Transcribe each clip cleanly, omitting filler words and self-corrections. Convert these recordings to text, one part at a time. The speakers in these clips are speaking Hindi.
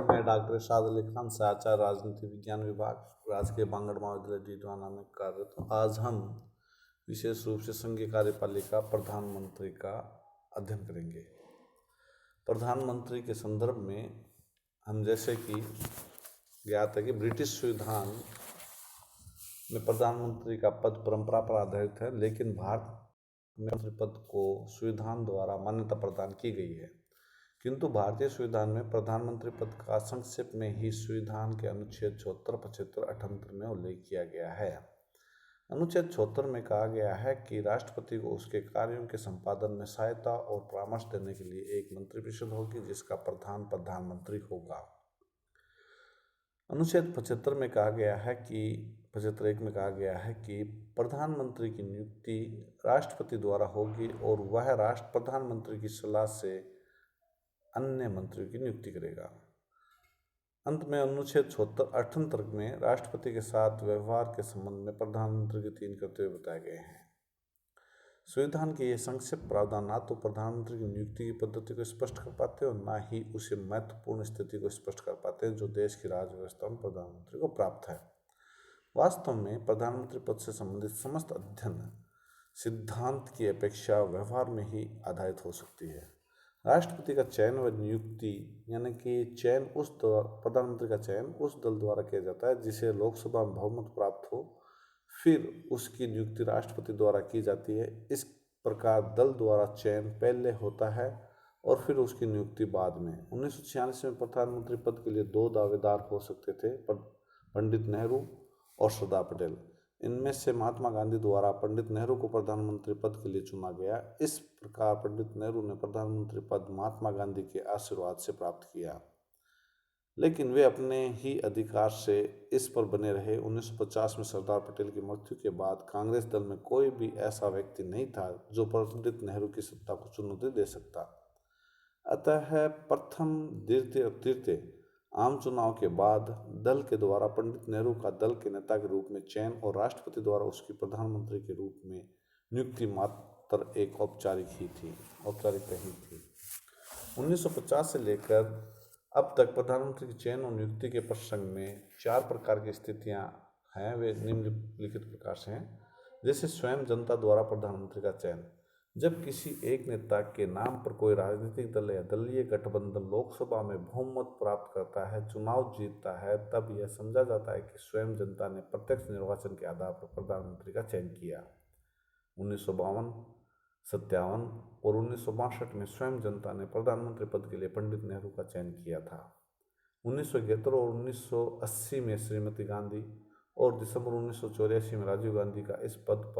मैं डॉक्टर इरशाद अली खान से आचार्य राजनीति विज्ञान विभाग राजकीय बांगड़ महाविद्यालय डीडवाना में कार्यरत हूँ। आज हम विशेष रूप से संघीय कार्यपालिका प्रधानमंत्री का अध्ययन करेंगे। प्रधानमंत्री के संदर्भ में हम जैसे कि ज्ञात है कि ब्रिटिश संविधान में प्रधानमंत्री का पद परंपरा पर आधारित है, लेकिन भारत में मंत्री पद को संविधान द्वारा मान्यता प्रदान की गई है। किंतु भारतीय संविधान में प्रधानमंत्री पद का संक्षेप में ही संविधान के अनुच्छेद 74, 75, 78 में उल्लेख किया गया है। अनुच्छेद 74 में कहा गया है कि राष्ट्रपति को उसके कार्यों के संपादन में सहायता और परामर्श देने के लिए एक मंत्रिपरिषद होगी, जिसका प्रधान प्रधानमंत्री होगा। अनुच्छेद 75 में कहा गया है कि 75(1) में कहा गया है कि प्रधानमंत्री की नियुक्ति राष्ट्रपति द्वारा होगी और वह प्रधानमंत्री की सलाह से अन्य मंत्रियों की नियुक्ति करेगा। अंत में अनुच्छेद 78 में राष्ट्रपति के साथ व्यवहार के संबंध में प्रधानमंत्री के 3 कर्तव्य बताए गए हैं। संविधान के ये संक्षिप्त प्रावधान ना तो प्रधानमंत्री की नियुक्ति की पद्धति को स्पष्ट कर पाते और न ही उसे महत्वपूर्ण स्थिति को स्पष्ट कर पाते हैं जो देश की राज व्यवस्था में प्रधानमंत्री को प्राप्त है। वास्तव में प्रधानमंत्री पद से संबंधित समस्त अध्ययन सिद्धांत की अपेक्षा व्यवहार में ही आधारित हो सकती है। राष्ट्रपति का चयन व नियुक्ति यानी कि प्रधानमंत्री का चयन उस दल द्वारा किया जाता है जिसे लोकसभा में बहुमत प्राप्त हो, फिर उसकी नियुक्ति राष्ट्रपति द्वारा की जाती है। इस प्रकार दल द्वारा चयन पहले होता है और फिर उसकी नियुक्ति बाद में। 1946 में प्रधानमंत्री पद के लिए 2 दावेदार हो सकते थे, पंडित नेहरू और सरदार पटेल। इनमें से महात्मा गांधी द्वारा पंडित नेहरू को प्रधानमंत्री पद के लिए चुना गया। इस प्रकार पंडित नेहरू ने प्रधानमंत्री पद महात्मा गांधी के आशीर्वाद से प्राप्त किया, लेकिन वे अपने ही अधिकार से इस पर बने रहे। 1950 में सरदार पटेल की मृत्यु के बाद कांग्रेस दल में कोई भी ऐसा व्यक्ति नहीं था जो पंडित नेहरू की सत्ता को चुनौती दे सकता। अतः प्रथम, द्वितीय और तृतीय आम चुनाव के बाद दल के द्वारा पंडित नेहरू का दल के नेता के रूप में चयन और राष्ट्रपति द्वारा उसकी प्रधानमंत्री के रूप में नियुक्ति मात्र एक औपचारिकता ही थी। 1950 से लेकर अब तक प्रधानमंत्री के चयन और नियुक्ति के प्रसंग में 4 प्रकार की स्थितियां हैं। वे निम्नलिखित प्रकार से हैं। जैसे स्वयं जनता द्वारा प्रधानमंत्री का चयन। जब किसी एक नेता के नाम पर कोई राजनीतिक दल या दलीय गठबंधन लोकसभा में बहुमत प्राप्त करता है, चुनाव जीतता है, तब यह समझा जाता है कि स्वयं जनता ने प्रत्यक्ष निर्वाचन के आधार पर प्रधानमंत्री का चयन किया। 1952, 57 और 1962 में स्वयं जनता ने प्रधानमंत्री पद के लिए पंडित नेहरू का चयन किया था। 1971 और 1980 में श्रीमती गांधी और दिसंबर 1984 में राजीव गांधी का इस पद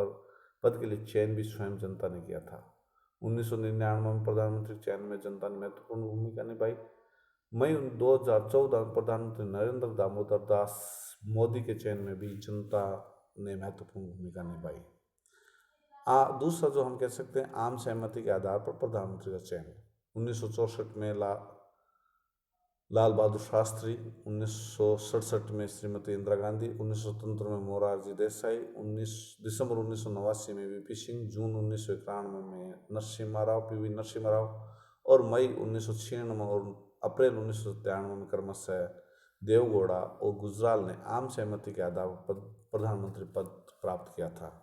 के लिए चयन भी स्वयं जनता ने किया था। 1999 में प्रधानमंत्री चयन में जनता ने महत्वपूर्ण भूमिका निभाई। मई 2014 में प्रधानमंत्री नरेंद्र दामोदर दास मोदी के चयन में भी जनता ने महत्वपूर्ण भूमिका निभाई। दूसरा जो हम कह सकते हैं, आम सहमति के आधार पर प्रधानमंत्री का चयन। 1964 में लाल बहादुर शास्त्री, 1967 में श्रीमती इंदिरा गांधी, 1977 में मोरारजी देसाई, दिसंबर 1989 में वीपी सिंह, जून 1991 में पीवी नरसिम्हा राव और मई 1996 और अप्रैल 1993 में क्रमशः देवगौड़ा और गुजराल ने आम सहमति के आधार पर प्रधानमंत्री पद प्राप्त किया था।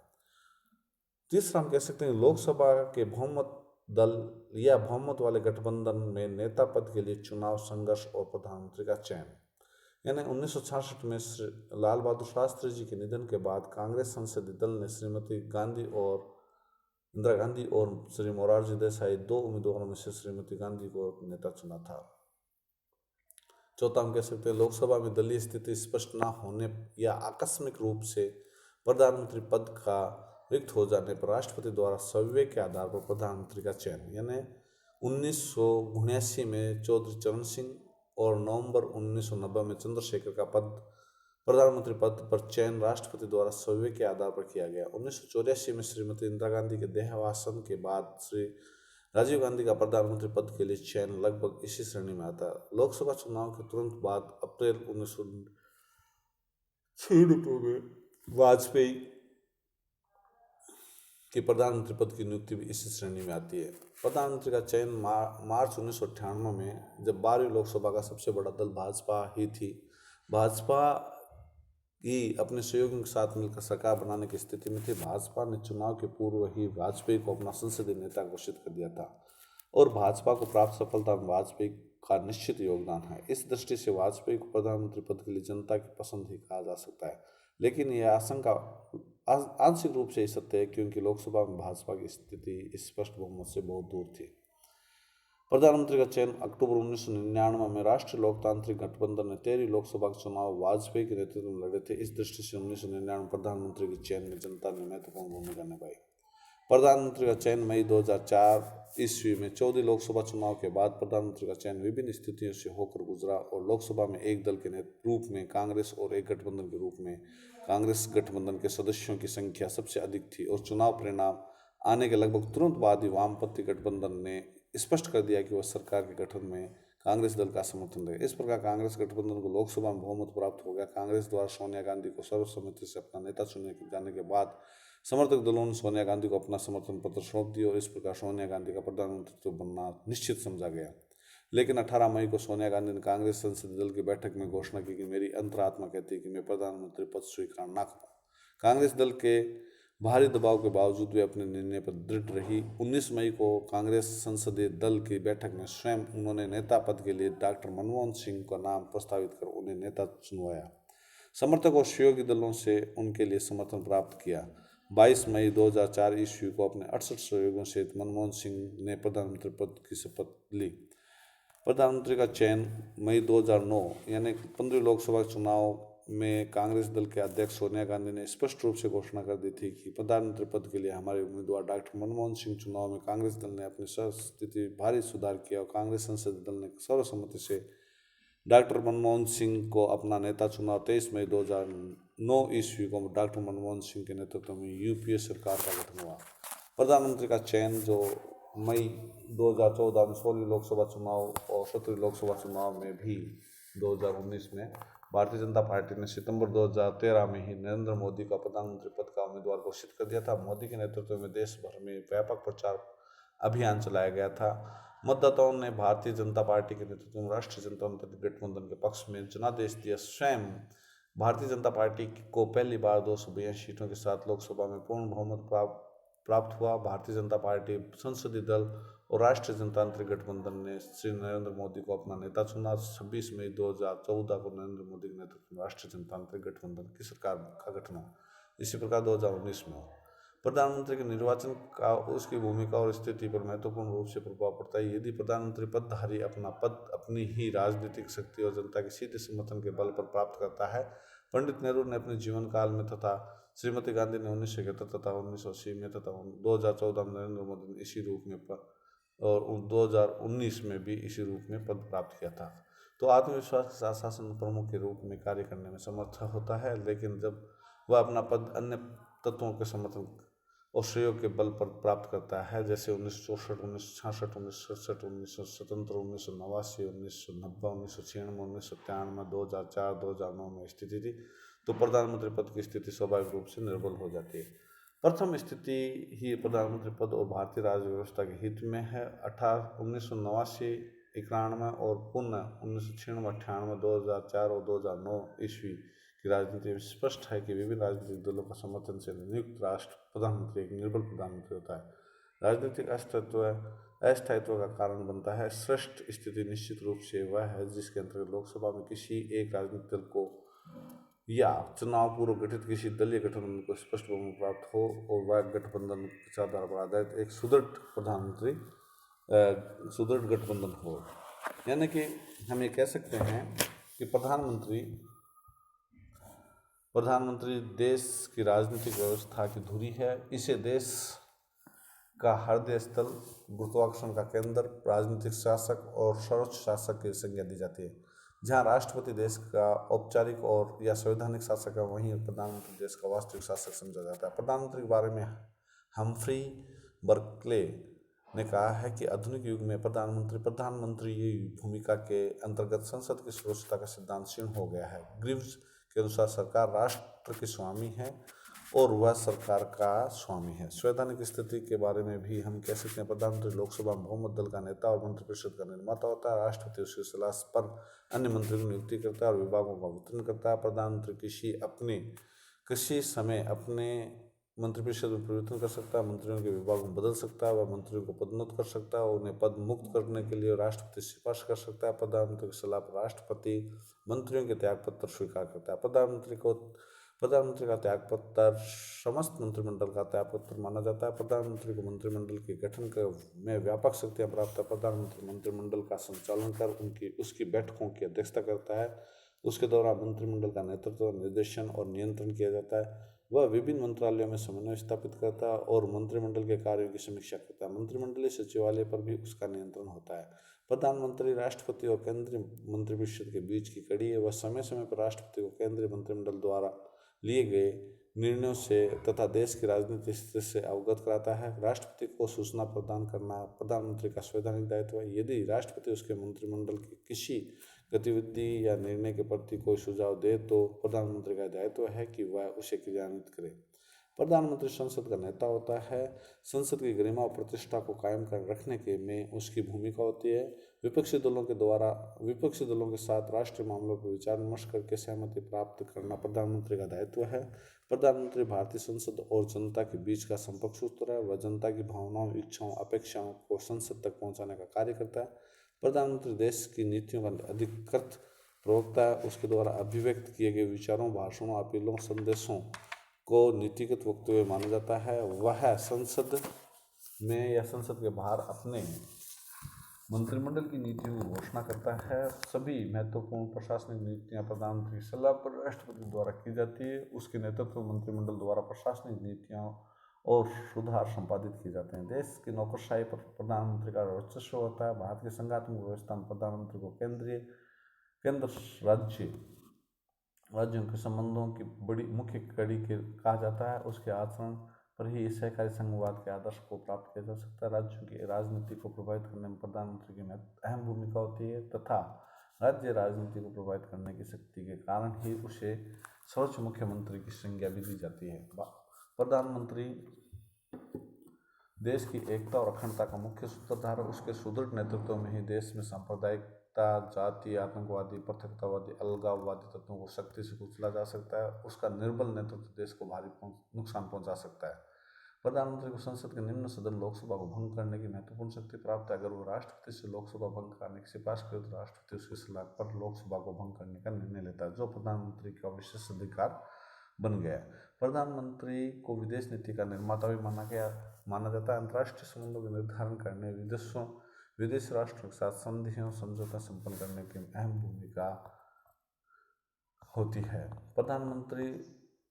तीसरा हम कह सकते हैं, लोकसभा के बहुमत दल या बहुमत वाले गठबंधन में नेता पद के लिए चुनाव, संघर्ष और प्रधानमंत्री का चयन। यानी 1966 में लाल बहादुर शास्त्री जी के निधन के बाद कांग्रेस संसदीय दल ने श्रीमती इंदिरा गांधी और श्री मोरारजी देसाई 2 उम्मीदवारों में से श्रीमती गांधी को नेता चुना था। चौथा हम कह सकते हैं, लोकसभा में दलीय स्थिति स्पष्ट न होने या आकस्मिक रूप से प्रधानमंत्री पद का रिक्त हो जाने पर राष्ट्रपति द्वारा संविवेक के आधार पर प्रधानमंत्री का चयन। यानी 1979 में चौधरी चरण सिंह और नवंबर 1990 में चंद्रशेखर का प्रधानमंत्री पद पर चयन राष्ट्रपति द्वारा संविवेक के आधार पर किया गया। 1984 में श्रीमती इंदिरा गांधी के देहावसान के बाद श्री राजीव गांधी का प्रधानमंत्री पद के लिए चयन लगभग इसी श्रेणी में आता है। लोकसभा चुनाव के तुरंत बाद अप्रैल 1996 में वाजपेयी कि प्रधानमंत्री पद की नियुक्ति भी इसी श्रेणी में आती है। प्रधानमंत्री का चयन मार्च 1998 में, जब 12वीं लोकसभा का सबसे बड़ा दल भाजपा ही थी, भाजपा ही अपने सहयोगियों के साथ मिलकर सरकार बनाने की स्थिति में थी। भाजपा ने चुनाव के पूर्व ही वाजपेयी को अपना संसदीय नेता घोषित कर दिया था और भाजपा को प्राप्त सफलता में वाजपेयी का निश्चित योगदान है। इस दृष्टि से वाजपेयी को प्रधानमंत्री पद के लिए जनता की पसंद ही कहा जा सकता है, लेकिन यह आशंका आंशिक रूप से सत्य है, क्योंकि लोकसभा में भाजपा की स्थिति स्पष्ट बहुमत से बहुत दूर थी। प्रधानमंत्री का चयन अक्टूबर 1999 में राष्ट्रीय लोकतांत्रिक गठबंधन ने 13वीं लोकसभा के चुनाव वाजपेयी के नेतृत्व में लड़े थे। इस दृष्टि से 1999 प्रधानमंत्री के चयन में जनता ने महत्वपूर्ण भूमिका निभाई। प्रधानमंत्री का चयन मई 2004 ईस्वी में 14 लोकसभा चुनाव के बाद प्रधानमंत्री का चयन विभिन्न स्थितियों से होकर गुजरा और लोकसभा में एक दल के रूप में कांग्रेस और एक गठबंधन के रूप में कांग्रेस गठबंधन के सदस्यों की संख्या सबसे अधिक थी और चुनाव परिणाम आने के लगभग तुरंत बाद ही वामपंथी गठबंधन ने स्पष्ट कर दिया कि वह सरकार के गठन में कांग्रेस दल का समर्थन देगा। इस प्रकार कांग्रेस गठबंधन को लोकसभा में बहुमत प्राप्त हो गया। कांग्रेस द्वारा सोनिया गांधी को सर्वसम्मति से अपना नेता चुने जाने के बाद समर्थक दलों ने सोनिया गांधी को अपना समर्थन पत्र सौंप दिया और इस प्रकार सोनिया गांधी का प्रधानमंत्री बनना निश्चित समझा गया। लेकिन 18 मई को सोनिया गांधी ने कांग्रेस संसदीय दल की बैठक में घोषणा की कि मेरी अंतरात्मा कहती है कि मैं प्रधानमंत्री पद स्वीकार न करूं। कांग्रेस दल के भारी दबाव के बावजूद वे अपने निर्णय पर दृढ़ रही। 19 मई को कांग्रेस संसदीय दल की बैठक में स्वयं उन्होंने नेता पद के लिए डॉक्टर मनमोहन सिंह का नाम प्रस्तावित कर उन्हें नेता चुनवाया। समर्थक और सहयोगी दलों से उनके लिए समर्थन प्राप्त किया। 22 मई 2004 ईस्वी को अपने 68 सहयोगियों सहित मनमोहन सिंह ने प्रधानमंत्री पद की शपथ ली। प्रधानमंत्री का चयन मई 2009 यानी 15वीं लोकसभा चुनाव में कांग्रेस दल के अध्यक्ष सोनिया गांधी ने स्पष्ट रूप से घोषणा कर दी थी कि प्रधानमंत्री पद के लिए हमारे उम्मीदवार डॉक्टर मनमोहन सिंह। चुनाव में कांग्रेस दल ने अपनी स्थिति भारी सुधार किया और कांग्रेस संसदीय दल ने सर्वसम्मति से डॉक्टर मनमोहन सिंह को अपना नेता चुना। 23 मई 2009 ईस्वी को डॉक्टर मनमोहन सिंह के नेतृत्व में यूपीए सरकार का गठन हुआ। प्रधानमंत्री का चयन जो मई 2014 में 16वीं लोकसभा चुनाव और 17वीं लोकसभा चुनाव में भी 2019 में भारतीय जनता पार्टी ने सितंबर 2013 में ही नरेंद्र मोदी का प्रधानमंत्री पद का उम्मीदवार घोषित कर दिया था। मोदी के नेतृत्व में देश भर में व्यापक प्रचार अभियान चलाया गया था। मतदाताओं ने भारतीय जनता पार्टी के नेतृत्व में राष्ट्रीय जनतांत्रिक गठबंधन के पक्ष में जनादेश दिया। स्वयं भारतीय जनता पार्टी को पहली बार 242 सीटों के साथ लोकसभा में पूर्ण बहुमत प्राप्त हुआ। भारतीय जनता पार्टी, संसदीय दल और राष्ट्रीय जनतांत्रिक गठबंधन ने श्री नरेंद्र मोदी को अपना नेता चुना। 26 मई 2014 को नरेंद्र मोदी के नेतृत्व में राष्ट्रीय जनतांत्रिक गठबंधन की सरकार का गठन हुआ। इसी प्रकार 2019 में प्रधानमंत्री के निर्वाचन का उसकी भूमिका और स्थिति पर महत्वपूर्ण रूप से प्रभाव पड़ता है। यदि प्रधानमंत्री पदधारी अपना पद अपनी ही राजनीतिक शक्ति और जनता के सीधे समर्थन के बल पर प्राप्त करता है। पंडित नेहरू ने अपने जीवन काल में तथा श्रीमती गांधी ने 1971 तथा 1980 में तथा 2014 में नरेंद्र मोदी ने इसी रूप में और 2019 में भी इसी रूप में पद प्राप्त किया था। तो आत्मविश्वास के साथ शासन प्रमुख के रूप में कार्य करने में समर्थ होता है, लेकिन जब वह अपना पद अन्य तत्वों के समर्थन और सहयोग के बल पर प्राप्त करता है, जैसे 1964, 1966, 1967, 1977, 1989, 1990, 1996, 1993, 2004, 2009 में स्थिति थी, तो प्रधानमंत्री पद की स्थिति स्वाभाविक रूप से निर्बल हो जाती है। प्रथम स्थिति ही प्रधानमंत्री पद और भारतीय राज्य व्यवस्था के हित में है। 1989, 91 और पुनः 1996, 98, 2004 और 2009 ईस्वी की राजनीति में स्पष्ट है कि विभिन्न राजनीतिक दलों का समर्थन से नियुक्त राष्ट्र प्रधानमंत्री एक निर्बल प्रधानमंत्री होता है। राजनीतिक अस्थायित्व का कारण बनता है। श्रेष्ठ स्थिति निश्चित रूप से वह है जिसके अंतर्गत लोकसभा में किसी एक राजनीतिक दल को या चुनाव पूर्व गठित किसी दलीय गठबंधन को स्पष्ट बहुमत प्राप्त हो और वह गठबंधन विचारधारा पर आधारित एक सुदृढ़ गठबंधन हो। यानी कि हम ये कह सकते हैं कि प्रधानमंत्री देश की राजनीतिक व्यवस्था की धुरी है। इसे देश का हृदय स्थल, गुरुत्वाकर्षण का केंद्र, राजनीतिक शासक और सर्वोच्च शासक की संज्ञा दी जाती है। जहाँ राष्ट्रपति देश का औपचारिक और या संवैधानिक शासक है, वहीं प्रधानमंत्री देश का वास्तविक शासक समझा जाता है। प्रधानमंत्री के बारे में हम्फ्री बर्कले ने कहा है कि आधुनिक युग में प्रधानमंत्री भूमिका के अंतर्गत संसद की सर्वोच्चता का सिद्धांत क्षीण हो गया है। ग्रीव्स के अनुसार सरकार राष्ट्र की स्वामी है और वह सरकार का स्वामी है। संवैधानिक स्थिति के बारे में भी हम कह सकते हैं प्रधानमंत्री लोकसभा में बहुमत दल का नेता और मंत्रिपरिषद का निर्माता होता है। राष्ट्रपति उसकी सलाह पर अन्य मंत्रियों की नियुक्ति करता है और विभागों का वितरण करता है। प्रधानमंत्री किसी समय अपने मंत्रिपरिषद में परिवर्तन कर सकता है, मंत्रियों के विभाग में बदल सकता है, वह मंत्रियों को पदोन्नत कर सकता है, उन्हें पद मुक्त करने के लिए राष्ट्रपति सिफारिश कर सकता है। प्रधानमंत्री की सलाह पर राष्ट्रपति मंत्रियों के त्यागपत्र स्वीकार करता है। प्रधानमंत्री का त्यागपत्र समस्त मंत्रिमंडल का त्यागपत्र माना जाता है। प्रधानमंत्री को मंत्रिमंडल के गठन में व्यापक शक्तियां प्राप्त है। प्रधानमंत्री मंत्रिमंडल का संचालन कर उसकी बैठकों की अध्यक्षता करता है। उसके दौरान मंत्रिमंडल का नेतृत्व, निर्देशन और नियंत्रण किया जाता है। वह विभिन्न मंत्रालयों में समन्वय स्थापित करता है और मंत्रिमंडल के कार्यों की समीक्षा करता है। मंत्रिमंडलीय सचिवालय पर भी उसका नियंत्रण होता है। प्रधानमंत्री राष्ट्रपति और केंद्रीय मंत्रिपरिषद के बीच की कड़ी है। वह समय समय पर राष्ट्रपति को केंद्रीय मंत्रिमंडल द्वारा लिए गए निर्णयों से तथा देश की राजनीतिक स्थिति से अवगत कराता है। राष्ट्रपति को सूचना प्रदान करना प्रधानमंत्री का संवैधानिक दायित्व है। यदि राष्ट्रपति उसके मंत्रिमंडल की किसी गतिविधि या निर्णय के प्रति कोई सुझाव दे तो प्रधानमंत्री का दायित्व है कि वह उसे क्रियान्वित करे। प्रधानमंत्री संसद का नेता होता है। संसद की गरिमा और प्रतिष्ठा को कायम कर रखने के में उसकी भूमिका होती है। विपक्षी दलों के साथ राष्ट्रीय मामलों पर विचार विमर्श करके सहमति प्राप्त करना प्रधानमंत्री का दायित्व है। प्रधानमंत्री भारतीय संसद और जनता के बीच का संपर्क सूत्र है। वह जनता की भावनाओं, इच्छाओं, अपेक्षाओं को संसद तक पहुंचाने का कार्य करता है। प्रधानमंत्री देश की नीतियों का अधिकृत प्रवक्ता है। उसके द्वारा अभिव्यक्त किए गए विचारों, भाषणों, अपीलों, संदेशों को नीतिगत वक्तव्य माना जाता है। वह संसद में या संसद के बाहर अपने मंत्रिमंडल की नीतियों की घोषणा करता है। सभी महत्वपूर्ण प्रशासनिक नीतियां प्रधानमंत्री की सलाह पर राष्ट्रपति द्वारा की जाती है। उसके नेतृत्व में मंत्रिमंडल द्वारा प्रशासनिक नीतियां और सुधार संपादित किए जाते हैं। देश की नौकरशाही पर प्रधानमंत्री का वर्चस्व होता है। भारत की संघात्मक व्यवस्था में प्रधानमंत्री को केंद्र राज्यों के संबंधों की बड़ी मुख्य कड़ी के कहा जाता है। उसके आचरण पर ही सहकारी संघवाद के आदर्श को प्राप्त किया जा सकता है। राज्यों की राजनीति को प्रभावित करने में प्रधानमंत्री की अहम भूमिका होती है तथा राज्य राजनीति को प्रभावित करने की शक्ति के कारण ही उसे सर्वोच्च मुख्यमंत्री की संज्ञा भी दी जाती है। प्रधानमंत्री देश की एकता और अखंडता का मुख्य सूत्रधार है। उसके सुदृढ़ नेतृत्व में ही देश में सांप्रदायिकता, जाति, आतंकवादी, पृथकतावादी, अलगाववादी तत्वों को शक्ति से कुचला जा सकता है। उसका निर्बल नेतृत्व देश को भारी नुकसान पहुंचा सकता है। प्रधानमंत्री को संसद के निम्न सदन लोकसभा को भंग करने की महत्वपूर्ण शक्ति प्राप्त है। अगर वो राष्ट्रपति से लोकसभा भंग करने की सिफारिश करे तो राष्ट्रपति उसकी सलाह पर लोकसभा को भंग करने का निर्णय लेता है, जो प्रधानमंत्री का विशेष अधिकार बन गया। प्रधानमंत्री को विदेश नीति का निर्माता भी माना जाता है। अंतर्राष्ट्रीय संबंधों के निर्धारण करने, विदेशी राष्ट्रों के साथ संधियों, समझौता संपन्न करने की अहम भूमिका होती है। प्रधानमंत्री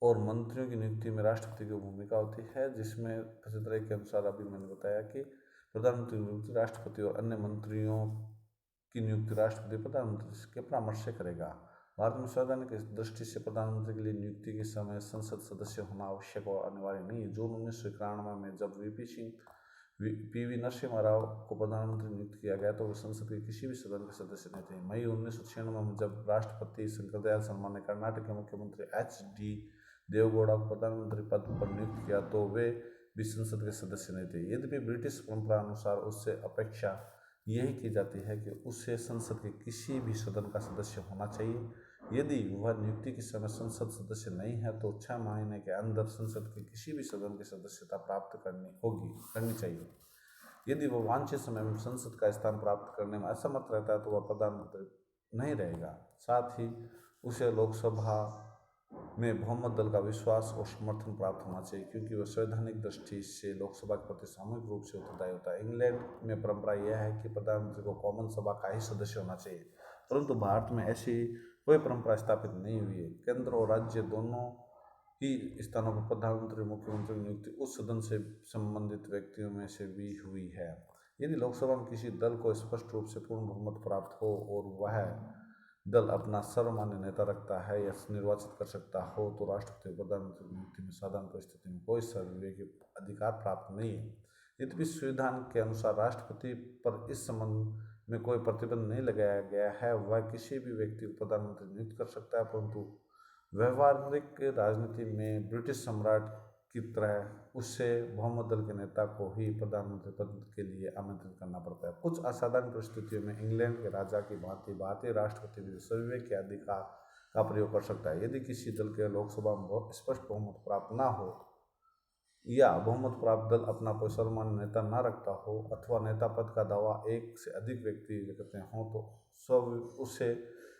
और मंत्रियों की नियुक्ति में राष्ट्रपति की भूमिका होती है, जिसमें प्रचलित के अनुसार अभी मैंने बताया कि प्रधानमंत्री की नियुक्ति राष्ट्रपति और अन्य मंत्रियों की नियुक्ति राष्ट्रपति प्रधानमंत्री के परामर्श से करेगा। भारत में संवैधानिक दृष्टि से प्रधानमंत्री के लिए नियुक्ति के समय संसद सदस्य होना आवश्यक और अनिवार्य नहीं है। जून 1991 में जब पीवी नरसिम्हा राव को प्रधानमंत्री नियुक्त किया गया तो वे संसद के किसी भी सदन के सदस्य नहीं थे। मई 1996 में जब राष्ट्रपति शंकरदयाल शर्मा ने कर्नाटक के मुख्यमंत्री एच.डी. देवेगौड़ा को प्रधानमंत्री पद पर नियुक्त किया तो वे भी संसद के सदस्य नहीं थे। यद्यपि ब्रिटिश परंपरा अनुसार उससे अपेक्षा यही की जाती है कि उसे संसद के किसी भी सदन का सदस्य होना चाहिए। यदि वह नियुक्ति के समय संसद सदस्य नहीं है तो 6 महीने के अंदर संसद के किसी भी सदन की सदस्यता प्राप्त करनी चाहिए। यदि वह वांछित समय में संसद का स्थान प्राप्त करने में असमर्थ रहता है तो वह प्रधानमंत्री नहीं रहेगा। साथ ही उसे लोकसभा में बहुमत दल का विश्वास और समर्थन प्राप्त होना चाहिए, क्योंकि वह संवैधानिक दृष्टि से लोकसभा के प्रति सामूहिक रूप से उत्तरदायी होता है। इंग्लैंड में परंपरा यह है कि प्रधानमंत्री को कॉमन सभा का ही सदस्य होना चाहिए, परंतु भारत में ऐसी कोई परंपरा स्थापित नहीं हुई है। केंद्र और राज्य दोनों ही स्थानों पर प्रधानमंत्री और मुख्यमंत्री की नियुक्ति उस सदन से संबंधित व्यक्तियों में से भी हुई है। यदि लोकसभा में किसी दल को स्पष्ट रूप से पूर्ण बहुमत प्राप्त हो और वह दल अपना सर्वमान्य नेता रखता है या निर्वाचित कर सकता हो तो राष्ट्रपति को प्रधानमंत्री की नियुक्ति में साधारण परिस्थिति में कोई सर्वविवेकी अधिकार प्राप्त नहीं है। यद्यपि संविधान के अनुसार राष्ट्रपति पर इस संबंध में कोई प्रतिबंध नहीं लगाया गया है, वह किसी भी व्यक्ति को प्रधानमंत्री नियुक्त कर सकता है, परंतु व्यवहारिक राजनीति में ब्रिटिश सम्राट की तरह उसे बहुमत दल के नेता को ही प्रधानमंत्री पद के लिए आमंत्रित करना पड़ता है। कुछ असाधारण परिस्थितियों में इंग्लैंड के राजा की भांति भारतीय राष्ट्रपति भी स्वविवेक के अधिकार का प्रयोग कर सकता है। यदि किसी दल के लोकसभा में स्पष्ट बहुमत प्राप्त न हो या बहुमत प्राप्त दल अपना कोई सर्वमान्य नेता न रखता हो अथवा नेता पद का दावा एक से अधिक व्यक्ति करते हों तो उसे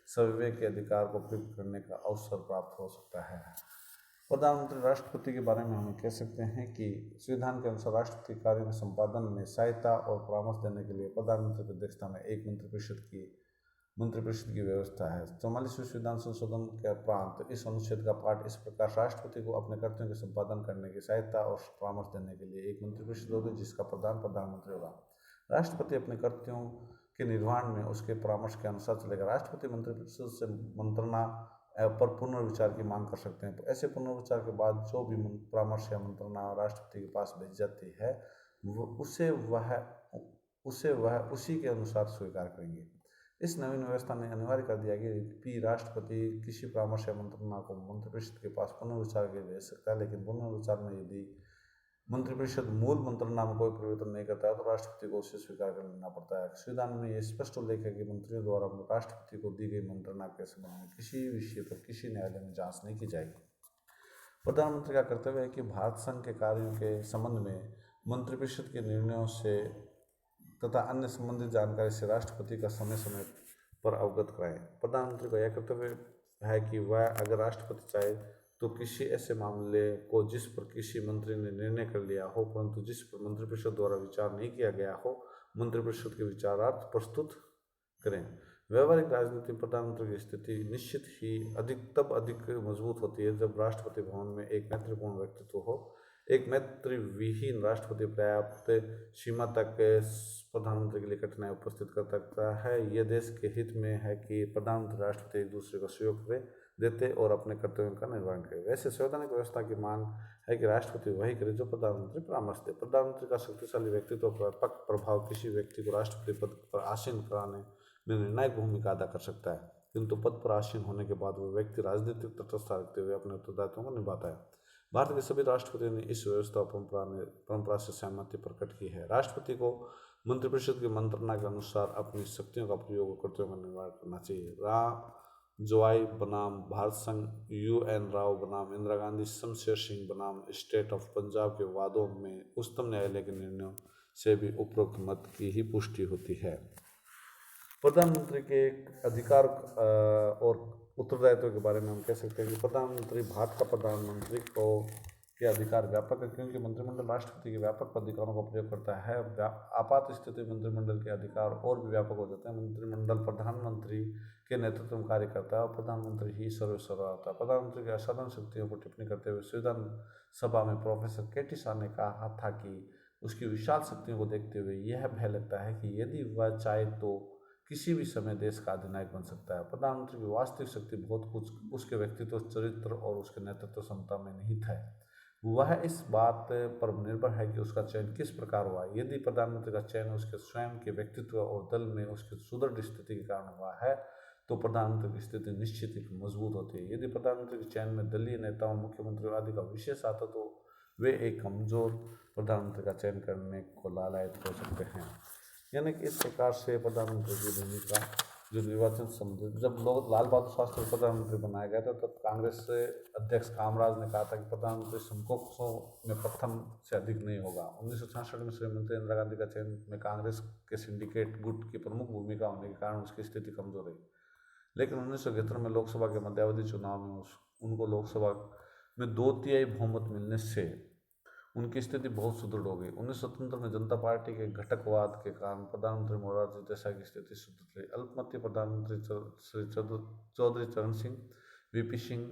स्वविवेक के अधिकार को प्रयुक्त करने का अवसर प्राप्त हो सकता है। प्रधानमंत्री राष्ट्रपति के बारे में हम कह सकते हैं कि संविधान के अनुसार राष्ट्रपति कार्यों के संपादन में सहायता और परामर्श देने के लिए प्रधानमंत्री की अध्यक्षता में एक मंत्रिपरिषद की व्यवस्था है। 44वें संविधान संशोधन के उपरांत इस अनुच्छेद का पाठ इस प्रकार: राष्ट्रपति को अपने कर्तव्यों के संपादन करने की सहायता और परामर्श देने के लिए एक मंत्रिपरिषद होगी जिसका प्रधान प्रधानमंत्री होगा। राष्ट्रपति अपने कर्तव्यों के निर्वहन में उसके परामर्श के अनुसार चलेगा। राष्ट्रपति मंत्रिपरिषद से मंत्रणा पर पुनर्विचार की मांग कर सकते हैं। ऐसे पुनर्विचार के बाद जो भी परामर्श या मंत्रणा राष्ट्रपति के पास भेजी जाती है उसे वह उसी के अनुसार स्वीकार करेंगे। इस नवीन व्यवस्था ने अनिवार्य कर दिया कि राष्ट्रपति किसी परामर्श या मंत्रणा को मंत्रिपरिषद के पास पुनर्विचार के लिए भेज सकता है, लेकिन पुनर्विचार में यदि मंत्रिपरिषद मूल मंत्रणा में कोई परिवर्तन नहीं करता है तो राष्ट्रपति को उसे स्वीकार कर लेना पड़ता है। संविधान में यह स्पष्ट उल्लेख है कि मंत्रियों द्वारा राष्ट्रपति को दी गई मंत्रणा के संबंध में किसी विषय पर किसी न्यायालय में जांच नहीं की जाएगी। प्रधानमंत्री का कर्तव्य है कि भारत संघ के कार्यों के संबंध में मंत्रिपरिषद के निर्णयों से तथा अन्य संबंधित जानकारी से राष्ट्रपति का समय समय पर अवगत कराएं। प्रधानमंत्री का यह कर्तव्य है कि वह अगर राष्ट्रपति चाहे तो किसी ऐसे मामले को जिस पर किसी मंत्री ने निर्णय कर लिया हो परंतु जिस पर मंत्रिपरिषद द्वारा विचार नहीं किया गया हो, मंत्रिपरिषद के विचारार्थ प्रस्तुत करें। व्यवहारिक राजनीति में प्रधानमंत्री की स्थिति निश्चित ही अधिक मजबूत होती है जब राष्ट्रपति भवन में एक मैत्रीपूर्ण व्यक्तित्व हो। एक मैत्री विहीन राष्ट्रपति पर्याप्त सीमा तक प्रधानमंत्री के लिए कठिनाई उपस्थित कर सकता है। यह देश के हित में है कि प्रधानमंत्री राष्ट्रपति एक दूसरे को सहयोग देते और अपने कर्तव्यों का निर्वहन करे। वैसे संवैधानिक व्यवस्था की मांग है कि राष्ट्रपति वही करे जो प्रधानमंत्री परामर्श दे। प्रधानमंत्री का शक्तिशाली व्यक्तित्व पर व्यापक प्रभाव किसी व्यक्ति को राष्ट्रपति पद पर आसीन कराने में निर्णायक भूमिका अदा कर सकता है, किंतु पद पर आसीन होने के बाद वह व्यक्ति राजनीतिक तटस्थता रखते हुए अपने उत्तरदायित्वों को निभाता है। भारत के सभी राष्ट्रपतियों ने इस व्यवस्था परंपरा से सहमति प्रकट की है। राष्ट्रपति को मंत्रिपरिषद की मंत्रणा के अनुसार अपनी शक्तियों का प्रयोग करते हुए निर्माण करना चाहिए। जोआई बनाम भारत संघ, UN राव बनाम इंदिरा गांधी, शमशेर सिंह बनाम स्टेट ऑफ पंजाब के वादों में उच्चतम न्यायालय के निर्णयों से भी उपरोक्त मत की ही पुष्टि होती है। प्रधानमंत्री के अधिकार और उत्तरदायित्व के बारे में हम कह सकते हैं कि प्रधानमंत्री भारत का प्रधानमंत्री को के अधिकार व्यापक है क्योंकि मंत्रिमंडल राष्ट्रपति के व्यापक अधिकारों का प्रयोग करता है। आपात स्थिति मंत्रिमंडल के अधिकार और भी व्यापक हो जाते हैं। मंत्रिमंडल प्रधानमंत्री के नेतृत्व में कार्य करता है और प्रधानमंत्री ही सर्वस्व होता है। प्रधानमंत्री की असाधारण शक्तियों पर टिप्पणी करते हुए संविधान सभा में प्रोफेसर केटी शाह ने कहा था कि उसकी विशाल शक्तियों को देखते हुए यह भय लगता है कि यदि वह चाहे तो किसी भी समय देश का अधिनायक बन सकता है। प्रधानमंत्री की वास्तविक शक्ति बहुत कुछ उसके व्यक्तित्व, चरित्र और उसके नेतृत्व क्षमता में निहित है। वह इस बात पर निर्भर है कि उसका चयन किस प्रकार हुआ। यदि प्रधानमंत्री का चयन उसके स्वयं के व्यक्तित्व और दल में उसकी सुदृढ़ स्थिति के कारण हुआ है तो प्रधानमंत्री की स्थिति निश्चित ही मजबूत होती है। यदि प्रधानमंत्री के चयन में दलीय नेताओं, मुख्यमंत्री आदि का विशेष आता तो वे एक कमजोर प्रधानमंत्री का चयन करने को लालायित हो सकते हैं। यानी कि इस प्रकार से प्रधानमंत्री की भूमिका जो निर्वाचन संबंधित जब लाल बहादुर शास्त्री प्रधानमंत्री बनाया गया था तब कांग्रेस अध्यक्ष कामराज ने कहा था कि प्रधानमंत्री समकक्षों में प्रथम से अधिक नहीं होगा। 1966 में श्रीमती इंदिरा गांधी का चयन में कांग्रेस के सिंडिकेट गुट की प्रमुख भूमिका होने के कारण उसकी स्थिति कमजोर रही, लेकिन 1971 में लोकसभा के मध्यावधि चुनाव में उनको लोकसभा में 2/3 बहुमत मिलने से उनकी स्थिति बहुत सुदृढ़ हो गई। 1977 में जनता पार्टी के घटकवाद के कारण प्रधानमंत्री मोरारजी देसाई की स्थिति सुदृढ़ रही। अल्पमतीय प्रधानमंत्री श्री चौधरी चरण सिंह, VP सिंह,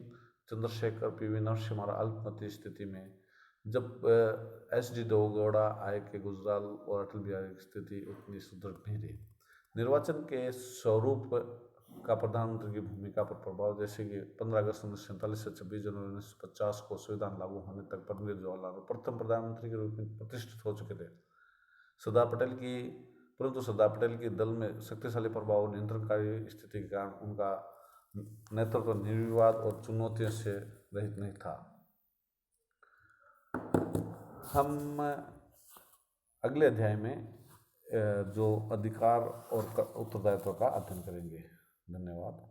चंद्रशेखर, PV नरसिम्हा अल्पमतीय स्थिति में, जब SD देवेगौड़ा आए के गुजराल और अटल बिहारी की स्थिति उतनी सुदृढ़ नहीं रही। निर्वाचन के स्वरूप का प्रधानमंत्री की भूमिका पर प्रभाव, जैसे कि 15 अगस्त 1947 से 26 जनवरी 1950 को संविधान लागू होने तक पंडित जवाहरलाल नेहरू प्रथम प्रधानमंत्री के रूप में प्रतिष्ठित हो चुके थे। सरदार पटेल की दल में शक्तिशाली प्रभाव और नियंत्रणकारी स्थिति के कारण उनका नेतृत्व निर्विवाद और चुनौतियों से रहित नहीं था। हम अगले अध्याय में जो अधिकार और उत्तरदायित्व का अध्ययन करेंगे। धन्यवाद।